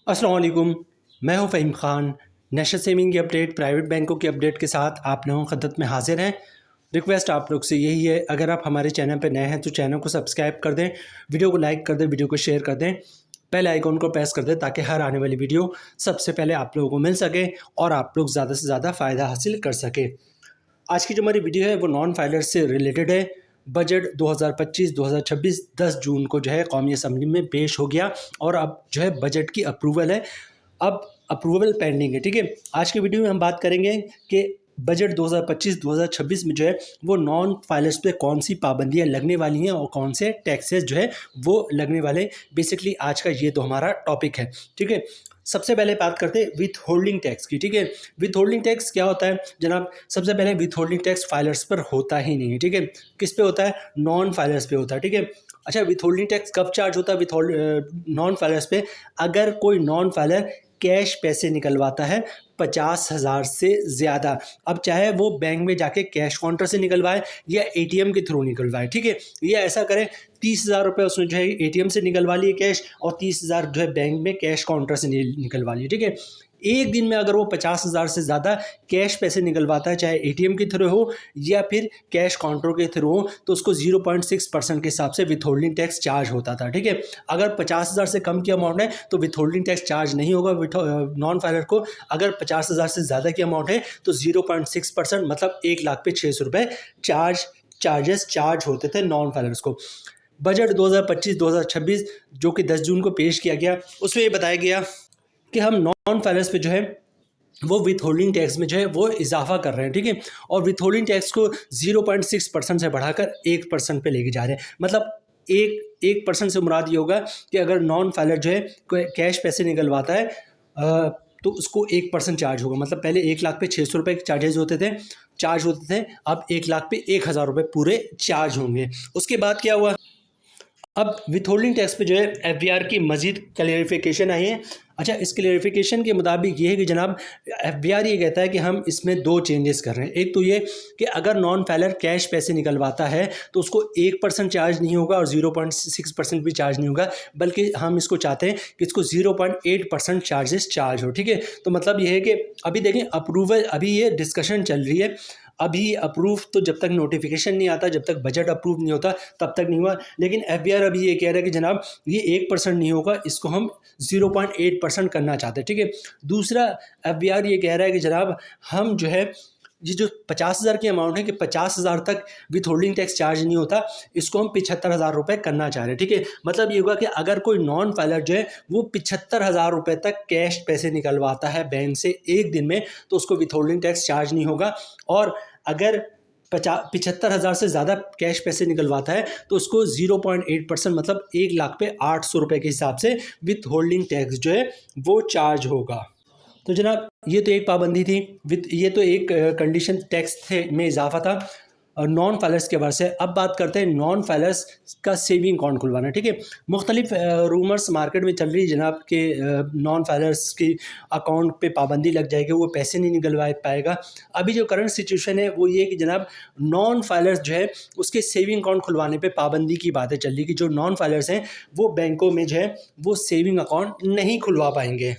अस्सलाम वालेकुम। मैं हूं फ़हीम ख़ान। नेशनल सेविंग की अपडेट, प्राइवेट बैंकों की अपडेट के साथ आप लोगों की खिदमत में हाजिर हैं। रिक्वेस्ट आप लोग से यही है, अगर आप हमारे चैनल पर नए हैं तो चैनल को सब्सक्राइब कर दें, वीडियो को लाइक कर दें, वीडियो को शेयर कर दें, बेल आइकॉन को प्रेस कर दें ताकि हर आने वाली वीडियो सबसे पहले आप लोगों को मिल सके और आप लोग ज़्यादा से ज़्यादा फ़ायदा हासिल कर सकें। आज की जो हमारी वीडियो है वो नॉन फाइलर्स से रिलेटेड है। बजट 2025-2026 10 जून को जो है कौमी असम्बली में पेश हो गया और अब जो है बजट की अप्रूवल है। अब अप्रूवल पेंडिंग है, ठीक है। आज की वीडियो में हम बात करेंगे कि बजट 2025-2026 में जो है वो नॉन फाइलर्स पे कौन सी पाबंदियां लगने वाली हैं और कौन से टैक्सेस जो है वो लगने वाले। बेसिकली आज का ये तो हमारा टॉपिक है, ठीक है। सबसे पहले बात करते हैं विथ होल्डिंग टैक्स की, ठीक है। विथ होल्डिंग टैक्स क्या होता है जनाब? सबसे पहले विथ होल्डिंग टैक्स फाइलर्स पर होता ही नहीं है, ठीक है। किस पे होता है? नॉन फाइलर्स पे होता है, ठीक है। अच्छा, विथ होल्डिंग टैक्स कब चार्ज होता है? विथ नॉन फाइलर्स पे अगर कोई नॉन फाइलर कैश पैसे निकलवाता है 50,000 से ज़्यादा। अब चाहे वो बैंक में जाके कैश काउंटर से निकलवाए या एटीएम के थ्रू निकलवाए, ठीक है। ये ऐसा करे 30,000 रुपये उसने जो है एटीएम से निकलवा लिए कैश और 30,000 जो है बैंक में कैश काउंटर से निकलवा लिए, ठीक है। एक दिन में अगर वो 50,000 से ज़्यादा कैश पैसे निकलवाता है, चाहे एटीएम के थ्रू हो या फिर कैश काउंटर के थ्रू हो, तो उसको 0.6% के हिसाब से विथ होल्डिंग टैक्स चार्ज होता था, ठीक है। अगर 50,000 से कम की अमाउंट है तो विथ होल्डिंग टैक्स चार्ज नहीं होगा नॉन फाइलर को। अगर 50,000 से ज़्यादा की अमाउंट है तो 0.6% मतलब 1,00,000 पे 600 रुपये चार्जेस चार्ज होते थे नॉन फाइलर्स को। बजट 2025-2026 जो कि 10 जून को पेश किया गया, उसमें ये बताया गया कि हम नॉन फाइलर्स पे जो है वो विथ होल्डिंग टैक्स में जो है वो इजाफा कर रहे हैं, ठीक है। और विथ होल्डिंग टैक्स को 0.6% से बढ़ाकर 1% पे लेके जा रहे हैं। मतलब 1% से मुराद ये होगा कि अगर नॉन फाइलर जो है कैश पैसे निकलवाता है तो उसको 1% चार्ज होगा। मतलब पहले 1,00,000 पे 600 रुपये चार्ज होते थे, अब 1,00,000 पे 1,000 रुपये पूरे चार्ज होंगे। उसके बाद क्या हुआ? अब विथ होल्डिंग टैक्स पे जो है एफबीआर की मजीद क्लेरिफिकेशन आई है। अच्छा, इस क्लेरिफिकेशन के मुताबिक ये है कि जनाब एफबीआर ये कहता है कि हम इसमें 2 चेंजेस कर रहे हैं। एक तो ये कि अगर नॉन फाइलर कैश पैसे निकलवाता है तो उसको 1% चार्ज नहीं होगा और 0.6% भी चार्ज नहीं होगा, बल्कि हम इसको चाहते हैं कि इसको 0.8% चार्ज हो, ठीक है। तो मतलब ये है कि अभी देखें अप्रूवल, अभी ये डिस्कशन चल रही है। अभी अप्रूव तो जब तक नोटिफिकेशन नहीं आता, जब तक बजट अप्रूव नहीं होता तब तक नहीं हुआ। लेकिन एफबीआर अभी ये कह रहा है कि जनाब ये 1% नहीं होगा, इसको हम 0.8% करना चाहते हैं, ठीक है। दूसरा एफबीआर ये कह रहा है कि जनाब हम जो है ये जो 50,000 की अमाउंट है कि 50,000 तक विथ होल्डिंग टैक्स चार्ज नहीं होता, इसको हम 75,000 रुपये करना चाह रहे हैं, ठीक है। मतलब ये होगा कि अगर कोई नॉन फाइलर जो है वो 75,000 रुपये तक कैश पैसे निकलवाता है बैंक से एक दिन में तो उसको विथ होल्डिंग टैक्स चार्ज नहीं होगा। और अगर 75,000 से ज़्यादा कैश पैसे निकलवाता है तो उसको 0.8% मतलब 1,00,000 पे 800 रुपये के हिसाब से विथ होल्डिंग टैक्स जो है वो चार्ज होगा। तो जनाब ये तो एक पाबंदी थी, ये तो एक कंडीशन टैक्स थे में इजाफा था नॉन फाइलर्स के बारे से। अब बात करते हैं नॉन फाइलर्स का सेविंग अकाउंट खुलवाना, ठीक है। मुख्तलिफ रूमर्स मार्केट में चल रही है जनाब के नॉन फाइलर्स की अकाउंट पे पाबंदी लग जाएगी, वो पैसे नहीं निकलवा पाएगा। अभी जो करंट सिचुएशन है वो ये कि जनाब नॉन फाइलर्स जो है उसके सेविंग अकाउंट खुलवाने पे पाबंदी की बातें चल रही कि जो नॉन फाइलर्स हैं वो बैंकों में जो है वो सेविंग अकाउंट नहीं खुलवा पाएंगे।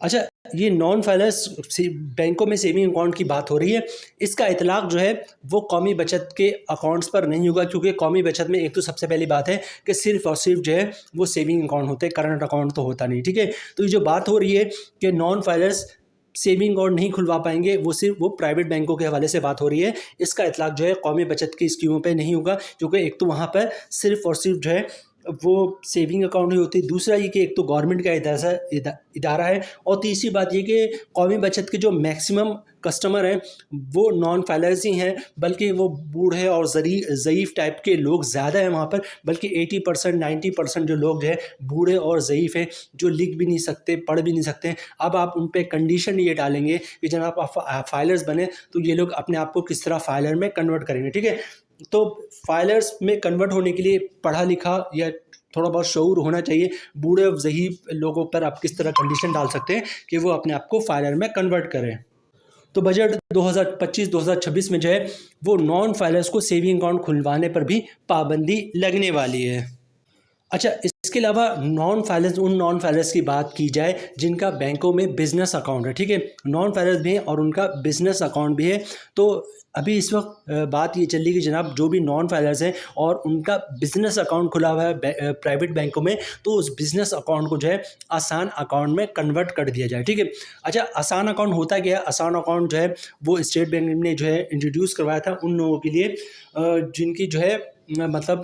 अच्छा, ये नॉन फाइलर्स बैंकों में सेविंग अकाउंट की बात हो रही है। इसका इतलाक जो है वो कौमी बचत के अकाउंट्स पर नहीं होगा, क्योंकि कौमी बचत में एक तो सबसे पहली बात है कि सिर्फ और सिर्फ जो है वो सेविंग अकाउंट होते हैं, करंट अकाउंट तो होता नहीं, ठीक है। तो ये जो बात हो रही है कि नॉन फाइलर्स सेविंग अकाउंट नहीं खुलवा पाएंगे, वो सिर्फ वो प्राइवेट बैंकों के हवाले से बात हो रही है। इसका इतलाक जो है कौमी बचत की स्कीमों पर नहीं होगा, क्योंकि एक तो वहाँ पर सिर्फ और सिर्फ जो है वो सेविंग अकाउंट ही होती है। दूसरा ये कि एक तो गवर्नमेंट का इदारा है और तीसरी बात ये कि कौमी बचत के जो मैक्सिमम कस्टमर हैं वो नॉन फाइलर्स ही हैं, बल्कि वो बूढ़े और ज़ईफ़ टाइप के लोग ज़्यादा हैं वहाँ पर। बल्कि 80% 90% जो लोग जो है बूढ़े और ज़ईफ़ हैं, जो लिख भी नहीं सकते, पढ़ भी नहीं सकते। अब आप उन पर कंडीशन ये डालेंगे कि जब आप फाइलर्स बने तो ये लोग अपने आप को किस तरह फाइलर में कन्वर्ट करेंगे, ठीक है। तो फाइलर्स में कन्वर्ट होने के लिए पढ़ा लिखा या थोड़ा बहुत शऊर होना चाहिए। बूढ़े और ज़ईफ़ लोगों पर आप किस तरह कंडीशन डाल सकते हैं कि वो अपने आप को फाइलर में कन्वर्ट करें। तो बजट 2025-2026 में जो है वो नॉन फाइलर्स को सेविंग अकाउंट खुलवाने पर भी पाबंदी लगने वाली है। अच्छा, इसके अलावा नॉन फाइलेंस, उन नॉन फाइलेंस की बात की जाए जिनका बैंकों में बिजनेस अकाउंट है, ठीक है। नॉन फाइलेंस भी है और उनका बिजनेस अकाउंट भी है। तो अभी इस वक्त बात ये चल रही कि जनाब जो भी नॉन फाइलेंस हैं और उनका बिजनेस अकाउंट खुला हुआ है प्राइवेट बैंकों में, तो उस बिजनेस अकाउंट को जो है आसान अकाउंट में कन्वर्ट कर दिया जाए, ठीक है। अच्छा, आसान अकाउंट होता क्या है? आसान अकाउंट जो है वो स्टेट बैंक ने जो है इंट्रोड्यूस करवाया था उन लोगों के लिए जिनकी जो है मतलब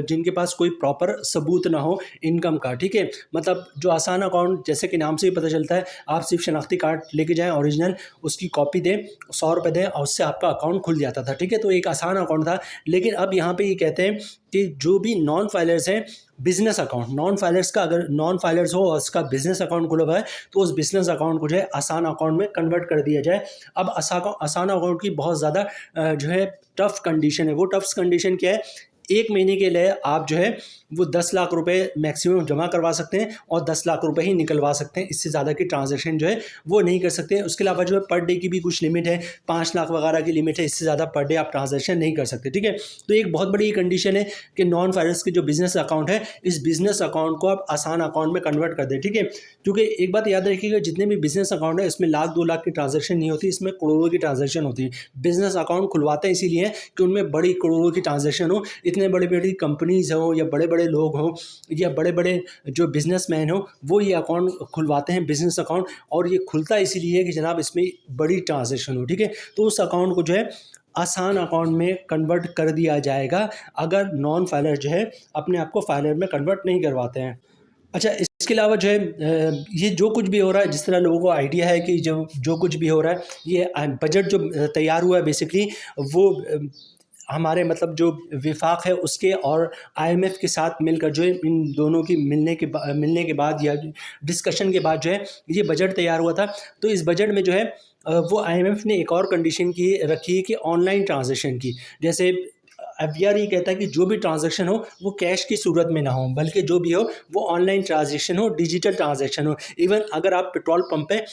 जिनके पास कोई प्रॉपर सबूत ना हो इनकम का, ठीक है। मतलब जो आसान अकाउंट, जैसे कि नाम से ही पता चलता है, आप सिर्फ शनाख्ती कार्ड लेके जाएं ओरिजिनल, उसकी कॉपी दें, 100 रुपये दें और उससे आपका अकाउंट खुल जाता था, ठीक है। तो एक आसान अकाउंट था। लेकिन अब यहाँ पे ये कहते हैं कि जो भी नॉन फाइलर्स हैं, बिजनेस अकाउंट, नॉन फाइलर्स का अगर नॉन फाइलर्स हो और उसका बिजनेस अकाउंट खुला हुआ है, तो उस बिजनेस अकाउंट को जो है आसान अकाउंट में कन्वर्ट कर दिया जाए। अब आसान अकाउंट की बहुत ज़्यादा जो है टफ कंडीशन है। वो टफ कंडीशन क्या है? 1 महीने के लिए आप जो है वो 10 लाख रुपए मैक्सिमम जमा करवा सकते हैं और 10 लाख रुपए ही निकलवा सकते हैं। इससे ज़्यादा की ट्रांजैक्शन जो है वो नहीं कर सकते हैं। उसके अलावा जो है पर डे की भी कुछ लिमिट है, 5 लाख वगैरह की लिमिट है। इससे ज़्यादा पर डे आप ट्रांजैक्शन नहीं कर सकते, ठीक है। तो एक बहुत बड़ी कंडीशन है कि नॉन फाइनेंस के जो बिजनेस अकाउंट है, इस बिजनेस अकाउंट को आप आसान अकाउंट में कन्वर्ट कर दें, ठीक है। क्योंकि एक बात याद रखिएगा, जितने भी बिजनेस अकाउंट है इसमें लाख 2 लाख की ट्रांजैक्शन नहीं होती, इसमें करोड़ों की ट्रांजैक्शन होती है। बिजनेस अकाउंट खुलवाते हैं इसीलिए कि उनमें बड़ी करोड़ों की ट्रांजैक्शन हो। इतने बड़ी बड़ी कंपनीज हो या बड़े बड़े लोग हों या बड़े बड़े जो बिजनेसमैन हो, वो ये अकाउंट खुलवाते हैं, बिजनेस अकाउंट। और ये खुलता इसीलिए है कि जनाब इसमें बड़ी ट्रांजैक्शन हो, ठीक है। तो उस अकाउंट को जो है आसान अकाउंट में कन्वर्ट कर दिया जाएगा अगर नॉन फाइलर जो है अपने आप को फाइलर में कन्वर्ट नहीं करवाते हैं। अच्छा, इसके अलावा जो है ये जो कुछ भी हो रहा है, जिस तरह लोगों को आइडिया है कि जो जो कुछ भी हो रहा है, ये बजट जो तैयार हुआ है बेसिकली वो हमारे मतलब जो विफाक है उसके और आईएमएफ के साथ मिलकर जो है इन दोनों की मिलने के बाद या डिस्कशन के बाद जो है ये बजट तैयार हुआ था। तो इस बजट में जो है वो आईएमएफ ने एक और कंडीशन की रखी है कि ऑनलाइन ट्रांजैक्शन की। जैसे एफबीआर ये कहता है कि जो भी ट्रांजैक्शन हो वो कैश की सूरत में ना हो, बल्कि जो भी हो वो ऑनलाइन ट्रांजैक्शन हो, डिजिटल ट्रांजैक्शन हो। इवन अगर आप पेट्रोल पंप पे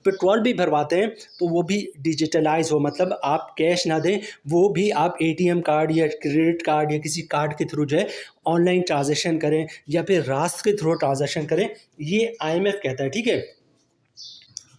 पेट्रोल भी भरवाते हैं तो वो भी डिजिटलाइज हो, मतलब आप कैश ना दें, वो भी आप एटीएम कार्ड या क्रेडिट कार्ड या किसी कार्ड के थ्रू जो है ऑनलाइन ट्रांजैक्शन करें या फिर रास्त के थ्रू ट्रांजैक्शन करें, ये आईएमएफ कहता है, ठीक है।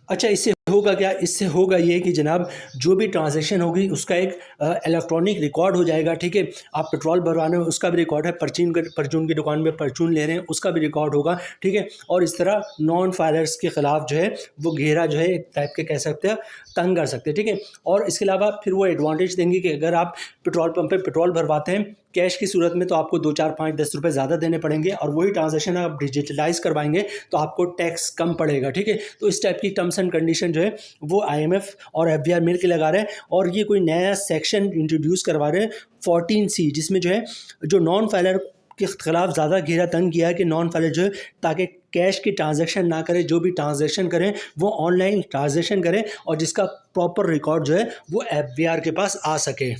अच्छा, इससे होगा क्या? इससे होगा ये कि जनाब जो भी ट्रांजैक्शन होगी उसका एक इलेक्ट्रॉनिक रिकॉर्ड हो जाएगा, ठीक है। आप पेट्रोल भरवाने में उसका भी रिकॉर्ड है, परचून की दुकान में परचून ले रहे हैं उसका भी रिकॉर्ड होगा, ठीक है। और इस तरह नॉन फाइलर्स के खिलाफ जो है वो घेरा जो है एक टाइप के कह सकते हैं तंग कर सकते हैं, ठीक है। और इसके अलावा फिर वो एडवांटेज देंगे कि अगर आप पेट्रोल पंप पे पेट्रोल भरवाते हैं कैश की सूरत में तो आपको 2 4 5 10 रुपये ज़्यादा देने पड़ेंगे, और वही ट्रांजैक्शन आप डिजिटलाइज करवाएंगे तो आपको टैक्स कम पड़ेगा, ठीक है। तो इस टाइप की टर्म्स एंड कंडीशन जो है वो आईएमएफ और एफबीआर मिल के लगा रहे हैं, और ये कोई नया सेक्शन इंट्रोड्यूस करवा रहे हैं 14C, जिसमें जो है जो नॉन फाइलर के खिलाफ ज़्यादा घेरा तंग किया है कि नॉन फाइलर जो है ताकि कैश की ट्रांजैक्शन ना करें, जो भी ट्रांजैक्शन करें वो ऑनलाइन ट्रांजैक्शन करें और जिसका प्रॉपर रिकॉर्ड जो है वो एफबीआर के पास आ सके।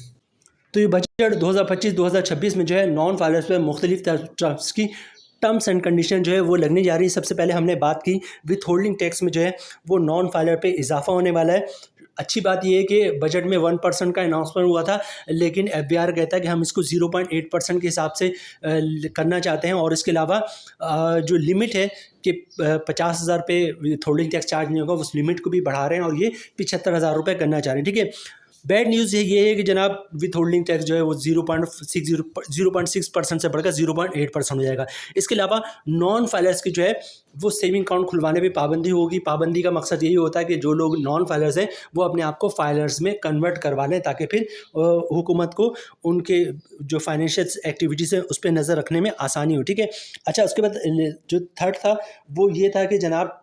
तो ये बजट 2025-2026 में जो है नॉन फाइलर्स पे मुख्तलिफ टर्म्स की टर्म्स एंड कंडीशन जो है वो लगने जा रही है। सबसे पहले हमने बात की विथ होल्डिंग टैक्स में जो है वो नॉन फाइलर पे इजाफा होने वाला है। अच्छी बात यह है कि बजट में 1% का अनाउंसमेंट हुआ था, लेकिन एफबीआर कहता है कि हम इसको 0.8% के हिसाब से करना चाहते हैं। और इसके अलावा जो लिमिट है कि 50,000 पे विथ होल्डिंग टैक्स चार्ज नहीं होगा, उस लिमिट को भी बढ़ा रहे हैं और ये 75,000 रुपये करना चाह रहे हैं, ठीक है। बैड न्यूज़ ये है कि जनाब विथ होल्डिंग टैक्स जो है वो 0.6% से बढ़कर 0.8% हो जाएगा। इसके अलावा नॉन फाइलर्स की जो है वो सेविंग अकाउंट खुलवाने पे पाबंदी होगी। पाबंदी का मकसद यही होता है कि जो लोग नॉन फाइलर्स हैं वो अपने आप को फाइलर्स में कन्वर्ट करवा लें, ताकि फिर हुकूमत को उनके जो फाइनेंशियल एक्टिविटीज़ है उस पर नज़र रखने में आसानी हो, ठीक है। अच्छा, उसके बाद जो थर्ड था वो ये था कि जनाब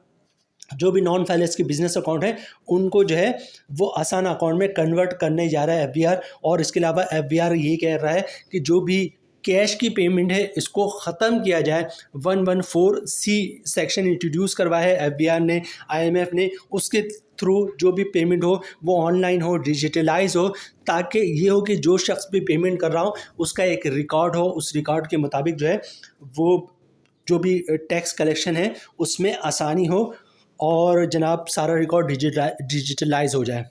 जो भी नॉन फाइनेंस के बिजनेस अकाउंट है उनको जो है वो आसान अकाउंट में कन्वर्ट करने जा रहा है एफबीआर। और इसके अलावा एफबीआर ये कह रहा है कि जो भी कैश की पेमेंट है इसको ख़त्म किया जाए। 114C सेक्शन इंट्रोड्यूस करवाया है एफबीआर ने, आईएमएफ ने, उसके थ्रू जो भी पेमेंट हो वो ऑनलाइन हो, डिजिटलाइज हो, ताकि ये हो कि जो शख्स भी पेमेंट कर रहा हो उसका एक रिकॉर्ड हो, उस रिकॉर्ड के मुताबिक जो है वो जो भी टैक्स कलेक्शन है उसमें आसानी हो और जनाब सारा रिकॉर्ड डिजिटलाइज हो जाए।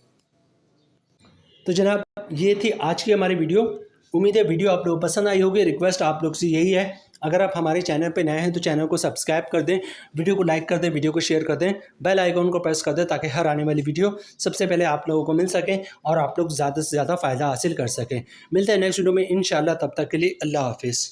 तो जनाब ये थी आज की हमारी वीडियो। उम्मीद है वीडियो आप लोग को पसंद आई होगी। रिक्वेस्ट आप लोग से यही है, अगर आप हमारे चैनल पे नए हैं तो चैनल को सब्सक्राइब कर दें, वीडियो को लाइक कर दें, वीडियो को शेयर कर दें, बेल आइकॉन को प्रेस कर दें ताकि हर आने वाली वीडियो सबसे पहले आप लोगों को मिल सके और आप लोग ज़्यादा से ज़्यादा फ़ायदा हासिल कर सकें। मिलते हैं नेक्स्ट वीडियो में इंशाल्लाह, तब तक के लिए अल्लाह हाफिज़।